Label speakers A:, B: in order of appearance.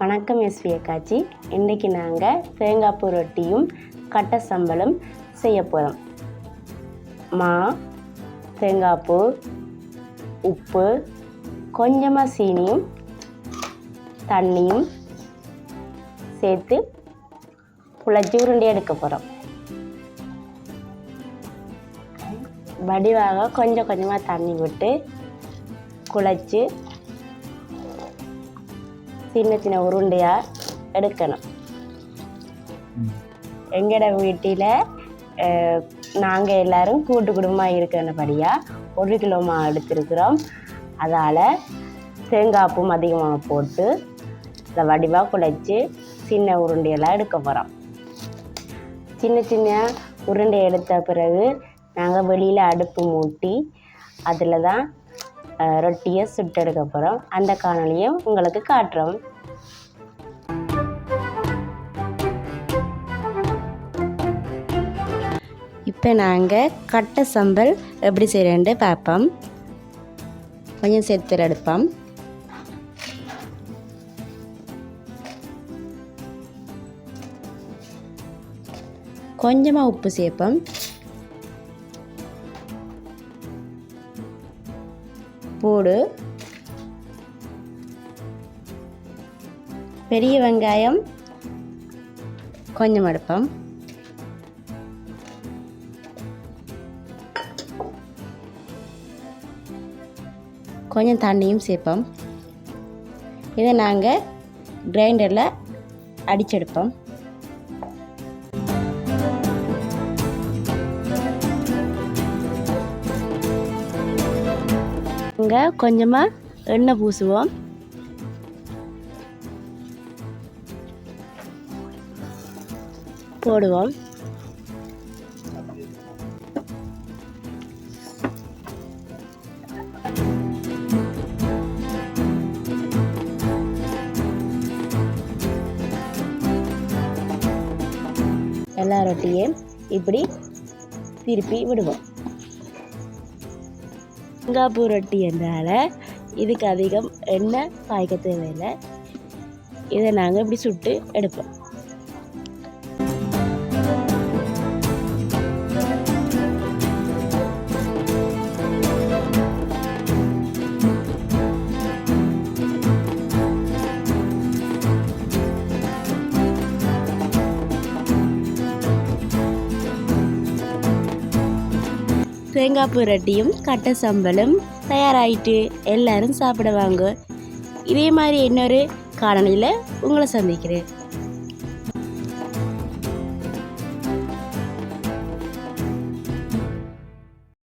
A: வணக்கம் எஸ்வி அக்காச்சி. இன்றைக்கி நாங்கள் தேங்காய் பூ ரொட்டியும் கட்டை சம்பலும் செய்ய போகிறோம். மா, தேங்காய் பூ, உப்பு, கொஞ்சமாக சீனியும் தண்ணியும் சேர்த்து குழச்சி உருண்டை எடுக்க போகிறோம். வடிவாக கொஞ்சம் கொஞ்சமாக தண்ணி விட்டு குழச்சி சின்ன சின்ன உருண்டையாக எடுக்கணும். எங்களோட வீட்டில் நாங்கள் எல்லோரும் கூட்டு குடும்பமாக இருக்கிறபடியாக 1 கிலோ மாவு எடுத்துருக்குறோம். அதால் தேங்காய் பூ அதிகமாக போட்டு அதை வடிவாக குழச்சி சின்ன உருண்டையெல்லாம் எடுக்க போகிறோம். சின்ன சின்ன உருண்டை எடுத்த பிறகு நாங்கள் வெளியில் அடுப்பு மூட்டி அதில் தான் ரொட்டியை சுட்டு எடுக்க போகிறோம். அந்த காணொலியும் உங்களுக்கு காட்டுறோம். இப்போ நாங்கள் கட்டை சம்பல் எப்படி செய்கிறேன்ட்டு பார்ப்போம். கொஞ்சம் சேர்த்து எடுப்போம். கொஞ்சமாக உப்பு சேர்ப்போம். பூடு, பெரிய வெங்காயம் கொஞ்சம் எடுப்போம். கொஞ்சம் தண்ணியும் சேர்ப்போம். இதை நாங்கள் கிரைண்டரில் அடிச்செடுப்போம். இங்கே கொஞ்சமாக எண்ணெய் பூசுவோம். போடுவோம். எல்லா ரொட்டியும் இப்படி திருப்பி விடுவோம். தேங்காய் பூ ரொட்டி என்றால் இதுக்கு அதிகம் எண்ணெய் பாய்க்க தேவையில்லை. இதை நாங்கள் இப்படி சுட்டு எடுப்போம். தேங்காய் பூ ரொட்டியும் கட்டை சம்பலும் தயாராகிட்டு எல்லாரும் சாப்பிட வாங்க. இதே மாதிரி இன்னொரு காணொளியில் உங்களை சந்திக்கிறேன்.